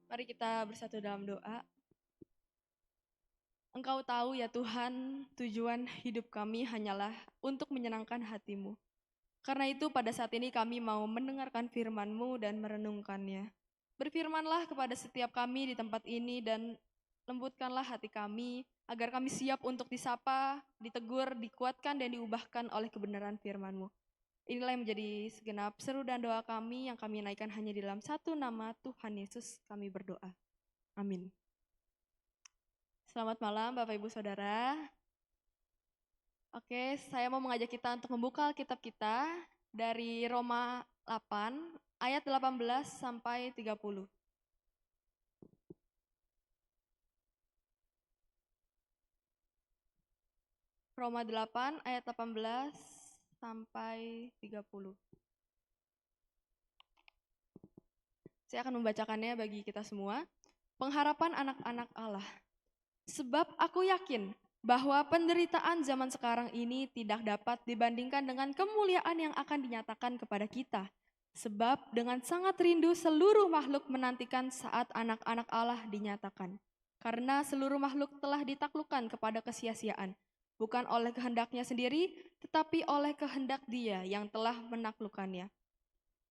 Mari kita bersatu dalam doa. Engkau tahu ya Tuhan, tujuan hidup kami hanyalah untuk menyenangkan hati-Mu. Karena itu pada saat ini kami mau mendengarkan firman-Mu dan merenungkannya. Berfirmanlah kepada setiap kami di tempat ini dan lembutkanlah hati kami, agar kami siap untuk disapa, ditegur, dikuatkan, dan diubahkan oleh kebenaran firman-Mu. Inilah yang menjadi segenap seru dan doa kami yang kami naikkan hanya di dalam satu nama Tuhan Yesus kami berdoa. Amin. Selamat malam Bapak Ibu Saudara. Oke, saya mau mengajak kita untuk membuka Alkitab kita dari Roma 8 ayat 18 sampai 30. Roma 8 ayat 18 sampai 30. Saya akan membacakannya bagi kita semua. Pengharapan anak-anak Allah. Sebab aku yakin bahwa penderitaan zaman sekarang ini tidak dapat dibandingkan dengan kemuliaan yang akan dinyatakan kepada kita. Sebab dengan sangat rindu seluruh makhluk menantikan saat anak-anak Allah dinyatakan. Karena seluruh makhluk telah ditaklukkan kepada kesia-siaan. Bukan oleh kehendaknya sendiri, tetapi oleh kehendak Dia yang telah menaklukkannya.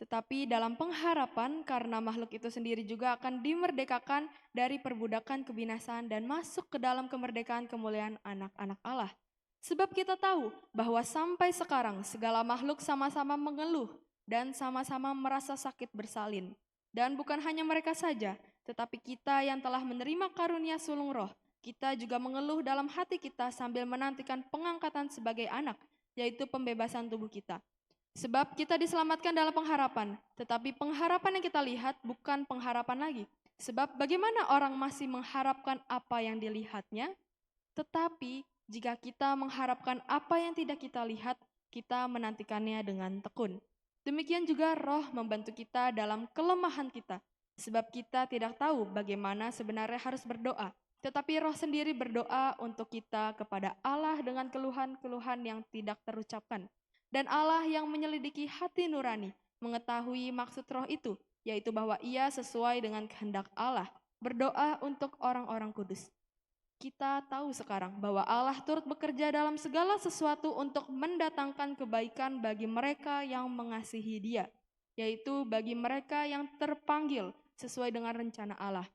Tetapi dalam pengharapan karena makhluk itu sendiri juga akan dimerdekakan dari perbudakan kebinasaan dan masuk ke dalam kemerdekaan kemuliaan anak-anak Allah. Sebab kita tahu bahwa sampai sekarang segala makhluk sama-sama mengeluh dan sama-sama merasa sakit bersalin. Dan bukan hanya mereka saja, tetapi kita yang telah menerima karunia sulung roh, kita juga mengeluh dalam hati kita sambil menantikan pengangkatan sebagai anak, yaitu pembebasan tubuh kita. Sebab kita diselamatkan dalam pengharapan, tetapi pengharapan yang kita lihat bukan pengharapan lagi. Sebab bagaimana orang masih mengharapkan apa yang dilihatnya? Tetapi jika kita mengharapkan apa yang tidak kita lihat, kita menantikannya dengan tekun. Demikian juga roh membantu kita dalam kelemahan kita. Sebab kita tidak tahu bagaimana sebenarnya harus berdoa. Tetapi roh sendiri berdoa untuk kita kepada Allah dengan keluhan-keluhan yang tidak terucapkan. Dan Allah yang menyelidiki hati nurani mengetahui maksud roh itu, yaitu bahwa ia sesuai dengan kehendak Allah, berdoa untuk orang-orang kudus. Kita tahu sekarang bahwa Allah turut bekerja dalam segala sesuatu untuk mendatangkan kebaikan bagi mereka yang mengasihi Dia, yaitu bagi mereka yang terpanggil sesuai dengan rencana Allah.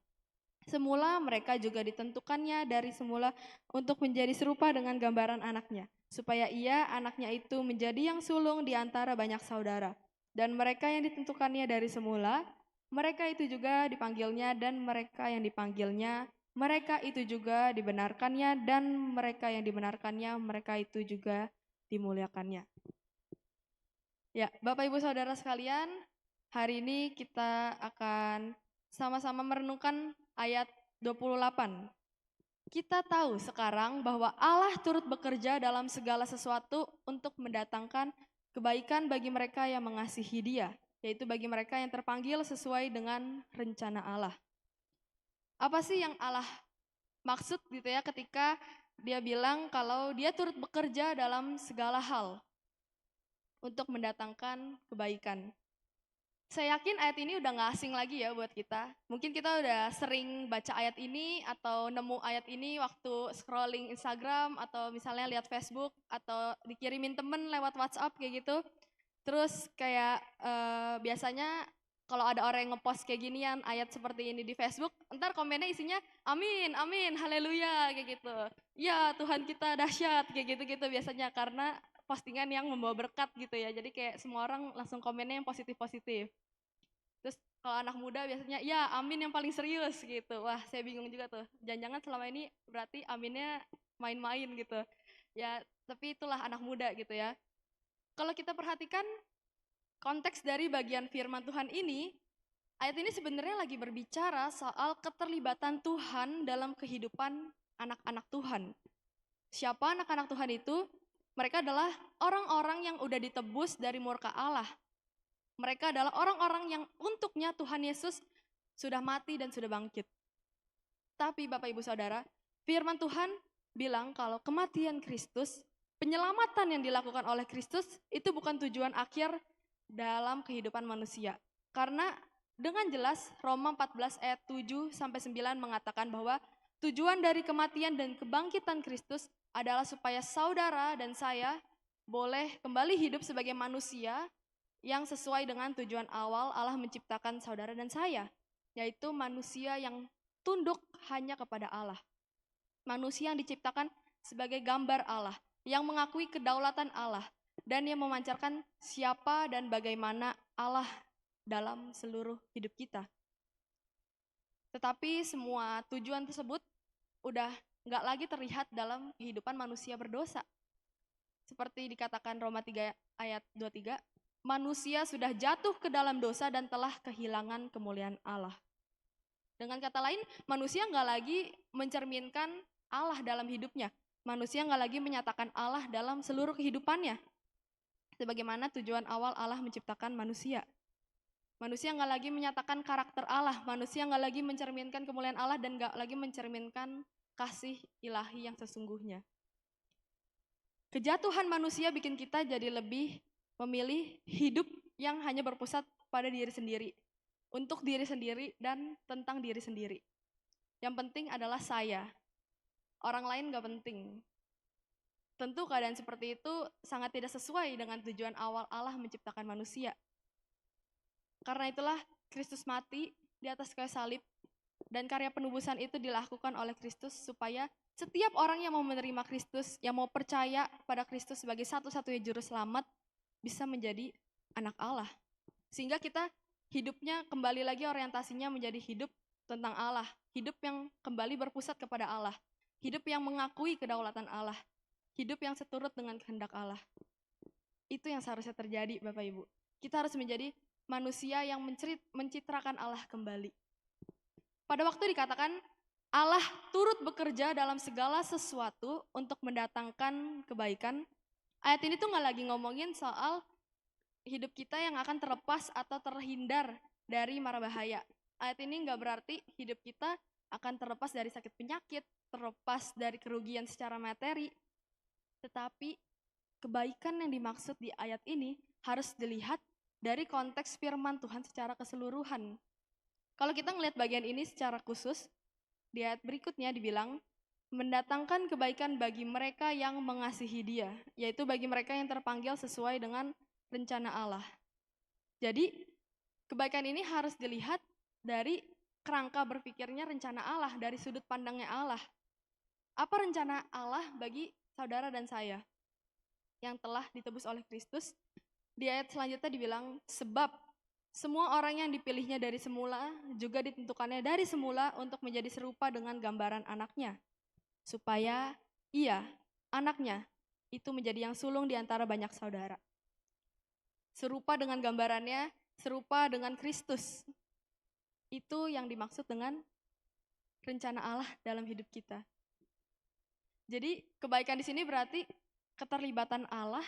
Semula mereka juga ditentukannya dari semula untuk menjadi serupa dengan gambaran anaknya, supaya ia, anaknya itu, menjadi yang sulung di antara banyak saudara. Dan mereka yang ditentukannya dari semula, mereka itu juga dipanggilnya, dan mereka yang dipanggilnya, mereka itu juga dibenarkannya, dan mereka yang dibenarkannya, mereka itu juga dimuliakannya. Ya, Bapak Ibu Saudara sekalian, hari ini kita akan sama-sama merenungkan ayat 28. Kita tahu sekarang bahwa Allah turut bekerja dalam segala sesuatu untuk mendatangkan kebaikan bagi mereka yang mengasihi Dia, yaitu bagi mereka yang terpanggil sesuai dengan rencana Allah. Apa sih yang Allah maksud gitu ya ketika Dia bilang kalau Dia turut bekerja dalam segala hal untuk mendatangkan kebaikan? Saya yakin ayat ini udah gak asing lagi ya buat kita. Mungkin kita udah sering baca ayat ini atau nemu ayat ini waktu scrolling Instagram atau misalnya lihat Facebook atau dikirimin temen lewat WhatsApp kayak gitu. Terus kayak biasanya kalau ada orang yang ngepost kayak ginian ayat seperti ini di Facebook, ntar komennya isinya amin, amin, haleluya kayak gitu. Ya Tuhan kita dahsyat kayak gitu-gitu biasanya karena postingan yang membawa berkat gitu ya. Jadi kayak semua orang langsung komennya yang positif-positif. Terus kalau anak muda biasanya ya amin yang paling serius gitu. Wah saya bingung juga tuh. Jangan-jangan selama ini berarti aminnya main-main gitu. Ya tapi itulah anak muda gitu ya. Kalau kita perhatikan konteks dari bagian firman Tuhan ini, ayat ini sebenarnya lagi berbicara soal keterlibatan Tuhan dalam kehidupan anak-anak Tuhan. Siapa anak-anak Tuhan itu? Mereka adalah orang-orang yang udah ditebus dari murka Allah. Mereka adalah orang-orang yang untuknya Tuhan Yesus sudah mati dan sudah bangkit. Tapi Bapak Ibu Saudara, firman Tuhan bilang kalau kematian Kristus, penyelamatan yang dilakukan oleh Kristus itu bukan tujuan akhir dalam kehidupan manusia. Karena Dengan jelas Roma 14 ayat 7 sampai 9 mengatakan bahwa tujuan dari kematian dan kebangkitan Kristus adalah supaya saudara dan saya boleh kembali hidup sebagai manusia yang sesuai dengan tujuan awal Allah menciptakan saudara dan saya, yaitu manusia yang tunduk hanya kepada Allah. Manusia yang diciptakan sebagai gambar Allah, yang mengakui kedaulatan Allah, dan yang memancarkan siapa dan bagaimana Allah dalam seluruh hidup kita. Tetapi semua tujuan tersebut udah nggak lagi terlihat dalam kehidupan manusia berdosa. Seperti dikatakan Roma 3 ayat 23, manusia sudah jatuh ke dalam dosa dan telah kehilangan kemuliaan Allah. Dengan kata lain, manusia nggak lagi mencerminkan Allah dalam hidupnya. Manusia nggak lagi menyatakan Allah dalam seluruh kehidupannya. Sebagaimana tujuan awal Allah menciptakan manusia. Manusia nggak lagi menyatakan karakter Allah. Manusia nggak lagi mencerminkan kemuliaan Allah dan nggak lagi mencerminkan kasih ilahi yang sesungguhnya. Kejatuhan manusia bikin kita jadi lebih memilih hidup yang hanya berpusat pada diri sendiri, untuk diri sendiri dan tentang diri sendiri. Yang penting adalah saya, orang lain gak penting. Tentu keadaan seperti itu sangat tidak sesuai dengan tujuan awal Allah menciptakan manusia. Karena itulah Kristus mati di atas kayu salib, dan karya penebusan itu dilakukan oleh Kristus supaya setiap orang yang mau menerima Kristus, yang mau percaya pada Kristus sebagai satu-satunya juru selamat, bisa menjadi anak Allah. Sehingga kita hidupnya kembali lagi orientasinya menjadi hidup tentang Allah. Hidup yang kembali berpusat kepada Allah. Hidup yang mengakui kedaulatan Allah. Hidup yang seturut dengan kehendak Allah. Itu yang seharusnya terjadi, Bapak Ibu. Kita harus menjadi manusia yang mencitrakan Allah kembali. Pada waktu dikatakan Allah turut bekerja dalam segala sesuatu untuk mendatangkan kebaikan, ayat ini tuh nggak lagi ngomongin soal hidup kita yang akan terlepas atau terhindar dari mara bahaya. Ayat ini nggak berarti hidup kita akan terlepas dari sakit penyakit, terlepas dari kerugian secara materi. Tetapi kebaikan yang dimaksud di ayat ini harus dilihat dari konteks firman Tuhan secara keseluruhan. Kalau kita ngelihat bagian ini secara khusus, di ayat berikutnya dibilang, mendatangkan kebaikan bagi mereka yang mengasihi Dia, yaitu bagi mereka yang terpanggil sesuai dengan rencana Allah. Jadi, kebaikan ini harus dilihat dari kerangka berpikirnya rencana Allah, dari sudut pandangnya Allah. Apa rencana Allah bagi saudara dan saya yang telah ditebus oleh Kristus? Di ayat selanjutnya dibilang, sebab semua orang yang dipilihnya dari semula juga ditentukannya dari semula untuk menjadi serupa dengan gambaran anaknya, supaya ia, anaknya, itu menjadi yang sulung di antara banyak saudara. Serupa dengan gambarannya, serupa dengan Kristus. Itu yang dimaksud dengan rencana Allah dalam hidup kita. Jadi kebaikan di sini berarti keterlibatan Allah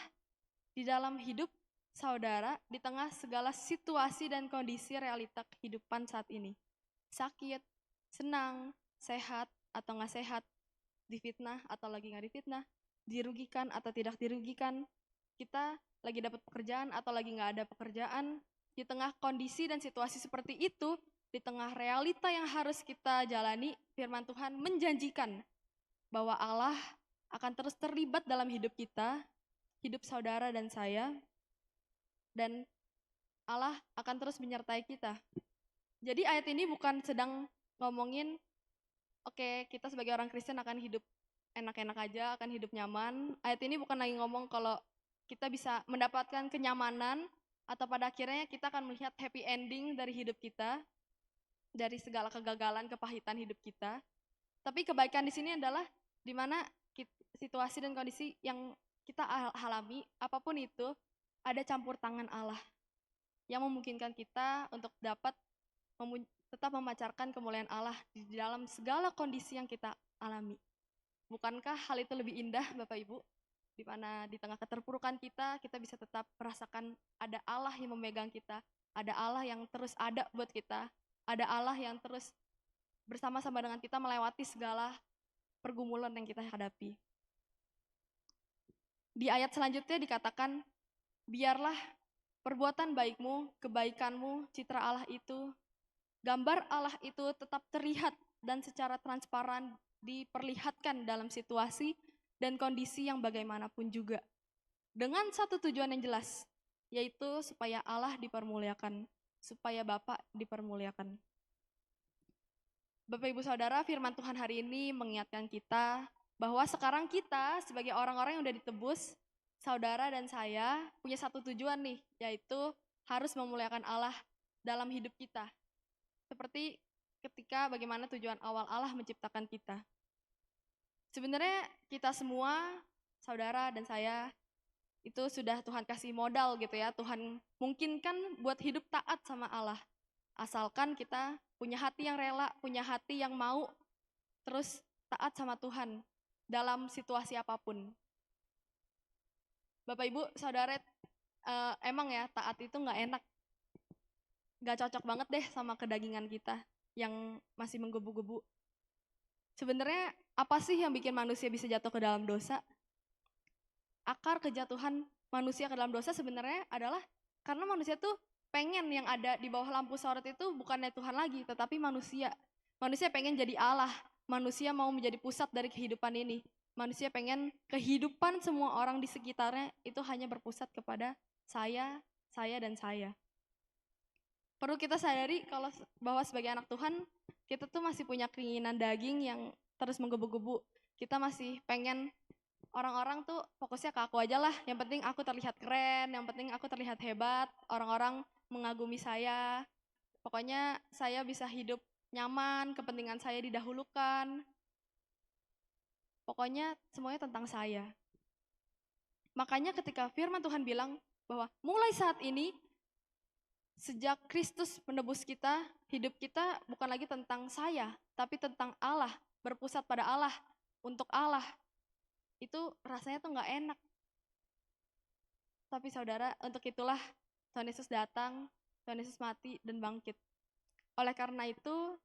di dalam hidup saudara di tengah segala situasi dan kondisi realita kehidupan saat ini. Sakit, senang, sehat atau nggak sehat, difitnah atau lagi nggak difitnah, dirugikan atau tidak dirugikan, kita lagi dapat pekerjaan atau lagi nggak ada pekerjaan. Di tengah kondisi dan situasi seperti itu, di tengah realita yang harus kita jalani, firman Tuhan menjanjikan bahwa Allah akan terus terlibat dalam hidup kita, hidup saudara dan saya, dan Allah akan terus menyertai kita. Jadi ayat ini bukan sedang ngomongin, oke, kita sebagai orang Kristen akan hidup enak-enak aja, akan hidup nyaman. Ayat ini bukan lagi ngomong kalau kita bisa mendapatkan kenyamanan atau pada akhirnya kita akan melihat happy ending dari hidup kita, dari segala kegagalan, kepahitan hidup kita. Tapi kebaikan di sini adalah di mana situasi dan kondisi yang kita alami, apapun itu, ada campur tangan Allah yang memungkinkan kita untuk dapat tetap memancarkan kemuliaan Allah di dalam segala kondisi yang kita alami. Bukankah hal itu lebih indah, Bapak Ibu? Di mana di tengah keterpurukan kita bisa tetap merasakan ada Allah yang memegang kita, ada Allah yang terus ada buat kita, ada Allah yang terus bersama-sama dengan kita melewati segala pergumulan yang kita hadapi. Di ayat selanjutnya dikatakan, biarlah perbuatan baikmu, kebaikanmu, citra Allah itu Gambar Allah itu tetap terlihat dan secara transparan diperlihatkan dalam situasi dan kondisi yang bagaimanapun juga. Dengan satu tujuan yang jelas, yaitu supaya Allah dipermuliakan, supaya Bapa dipermuliakan. Bapak Ibu Saudara, firman Tuhan hari ini mengingatkan kita bahwa sekarang kita sebagai orang-orang yang udah ditebus, saudara dan saya punya satu tujuan nih, yaitu harus memuliakan Allah dalam hidup kita. Seperti ketika bagaimana tujuan awal Allah menciptakan kita. Sebenarnya kita semua, saudara dan saya, itu sudah Tuhan kasih modal gitu ya. Tuhan mungkinkan buat hidup taat sama Allah. Asalkan kita punya hati yang rela, punya hati yang mau terus taat sama Tuhan dalam situasi apapun. Bapak Ibu, saudara, emang ya taat itu nggak enak. Nggak cocok banget deh sama kedagingan kita yang masih menggebu-gebu. Sebenarnya apa sih yang bikin manusia bisa jatuh ke dalam dosa? Akar kejatuhan manusia ke dalam dosa sebenarnya adalah karena manusia tuh pengen yang ada di bawah lampu sorot itu bukannya Tuhan lagi, tetapi manusia. Manusia pengen jadi Allah, manusia mau menjadi pusat dari kehidupan ini. Manusia pengen kehidupan semua orang di sekitarnya itu hanya berpusat kepada saya, dan saya. Perlu kita sadari kalau bahwa sebagai anak Tuhan, kita tuh masih punya keinginan daging yang terus menggebu-gebu. Kita masih pengen orang-orang tuh fokusnya ke aku aja lah. Yang penting aku terlihat keren, yang penting aku terlihat hebat, orang-orang mengagumi saya. Pokoknya saya bisa hidup nyaman, kepentingan saya didahulukan. Pokoknya semuanya tentang saya. Makanya ketika firman Tuhan bilang bahwa mulai saat ini, sejak Kristus menebus kita, hidup kita bukan lagi tentang saya, tapi tentang Allah, berpusat pada Allah, untuk Allah. Itu rasanya tuh gak enak. Tapi saudara, untuk itulah Tuhan Yesus datang, Tuhan Yesus mati dan bangkit. Oleh karena itu,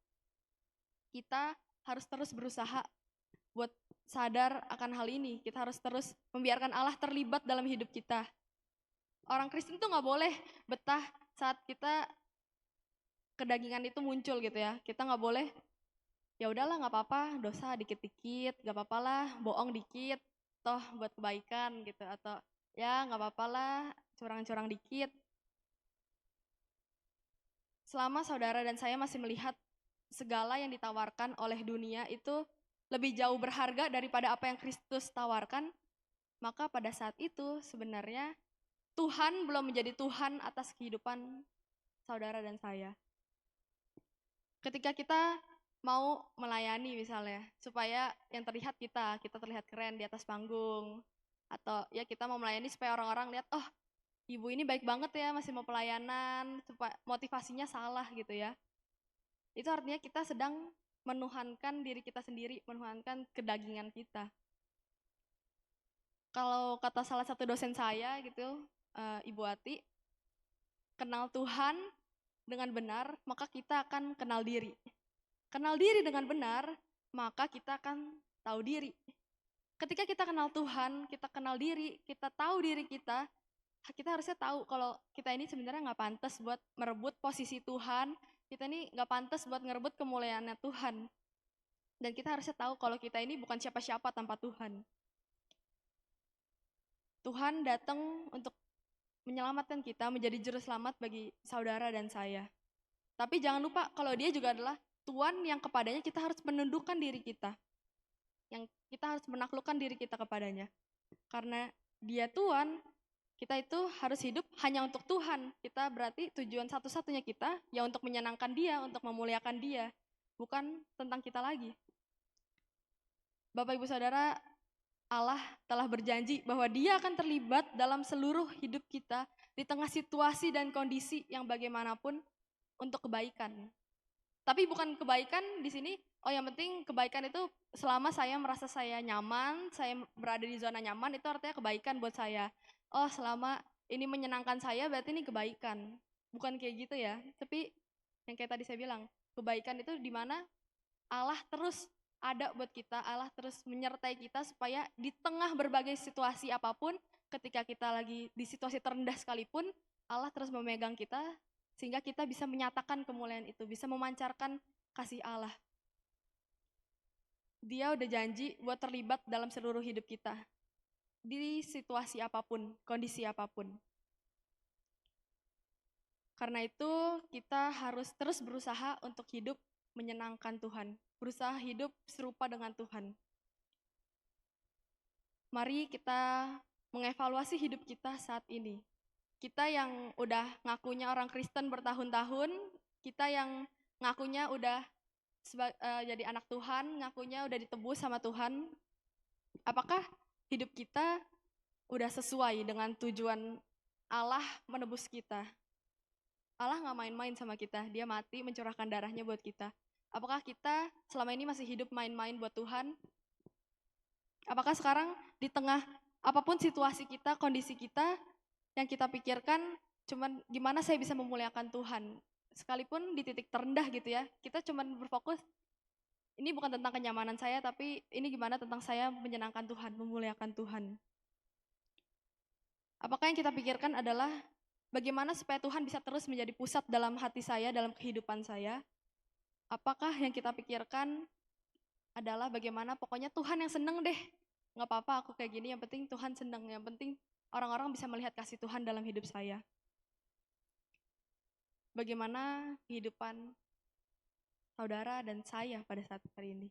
kita harus terus berusaha buat sadar akan hal ini. Kita harus terus membiarkan Allah terlibat dalam hidup kita. Orang Kristen tuh gak boleh betah saat kita kedagingan itu muncul gitu ya. Kita gak boleh, ya udahlah gak apa-apa, dosa dikit-dikit, gak apa-apa lah, bohong dikit, toh buat kebaikan gitu. Atau ya gak apa-apa lah, curang-curang dikit. Selama saudara dan saya masih melihat segala yang ditawarkan oleh dunia itu lebih jauh berharga daripada apa yang Kristus tawarkan, maka pada saat itu sebenarnya Tuhan belum menjadi Tuhan atas kehidupan saudara dan saya. Ketika kita mau melayani misalnya, supaya yang terlihat kita terlihat keren di atas panggung, atau ya kita mau melayani supaya orang-orang lihat, oh ibu ini baik banget ya masih mau pelayanan, supaya motivasinya salah gitu ya. Itu artinya kita sedang menuhankan diri kita sendiri, menuhankan kedagingan kita. Kalau kata salah satu dosen saya gitu, Ibu Ati, kenal Tuhan dengan benar, maka kita akan kenal diri. Kenal diri dengan benar, maka kita akan tahu diri. Ketika kita kenal Tuhan, kita kenal diri, kita tahu diri kita harusnya tahu kalau kita ini sebenarnya nggak pantas buat merebut posisi Tuhan, kita ini nggak pantas buat ngerebut kemuliaannya Tuhan. Dan kita harusnya tahu kalau kita ini bukan siapa-siapa tanpa Tuhan. Tuhan datang untuk menyelamatkan kita, menjadi juru selamat bagi saudara dan saya. Tapi jangan lupa kalau dia juga adalah Tuhan yang kepadanya kita harus menundukkan diri kita. Yang kita harus menaklukkan diri kita kepadanya. Karena dia Tuhan, kita itu harus hidup hanya untuk Tuhan. Kita berarti tujuan satu-satunya kita ya untuk menyenangkan dia, untuk memuliakan dia. Bukan tentang kita lagi. Bapak Ibu Saudara, Allah telah berjanji bahwa dia akan terlibat dalam seluruh hidup kita di tengah situasi dan kondisi yang bagaimanapun untuk kebaikan. Tapi bukan kebaikan di sini, oh yang penting kebaikan itu selama saya merasa saya nyaman, saya berada di zona nyaman, itu artinya kebaikan buat saya. Oh selama ini menyenangkan saya berarti ini kebaikan. Bukan kayak gitu ya, tapi yang kayak tadi saya bilang, kebaikan itu di mana Allah terus ada buat kita, Allah terus menyertai kita supaya di tengah berbagai situasi apapun, ketika kita lagi di situasi terendah sekalipun, Allah terus memegang kita sehingga kita bisa menyatakan kemuliaan itu, bisa memancarkan kasih Allah. Dia udah janji buat terlibat dalam seluruh hidup kita, di situasi apapun, kondisi apapun. Karena itu kita harus terus berusaha untuk hidup menyenangkan Tuhan, berusaha hidup serupa dengan Tuhan. Mari kita mengevaluasi hidup kita saat ini. Kita yang udah ngakunya orang Kristen bertahun-tahun, kita yang ngakunya udah jadi anak Tuhan, ngakunya udah ditebus sama Tuhan, apakah hidup kita udah sesuai dengan tujuan Allah menebus kita? Allah nggak main-main sama kita, dia mati mencurahkan darahnya buat kita. Apakah kita selama ini masih hidup main-main buat Tuhan? Apakah sekarang di tengah apapun situasi kita, kondisi kita, yang kita pikirkan cuman gimana saya bisa memuliakan Tuhan? Sekalipun di titik terendah gitu ya, kita cuman berfokus, ini bukan tentang kenyamanan saya, tapi ini gimana tentang saya menyenangkan Tuhan, memuliakan Tuhan. Apakah yang kita pikirkan adalah bagaimana supaya Tuhan bisa terus menjadi pusat dalam hati saya, dalam kehidupan saya? Apakah yang kita pikirkan adalah bagaimana pokoknya Tuhan yang seneng deh, nggak apa-apa aku kayak gini, yang penting Tuhan seneng, yang penting orang-orang bisa melihat kasih Tuhan dalam hidup saya. Bagaimana kehidupan saudara dan saya pada saat hari ini?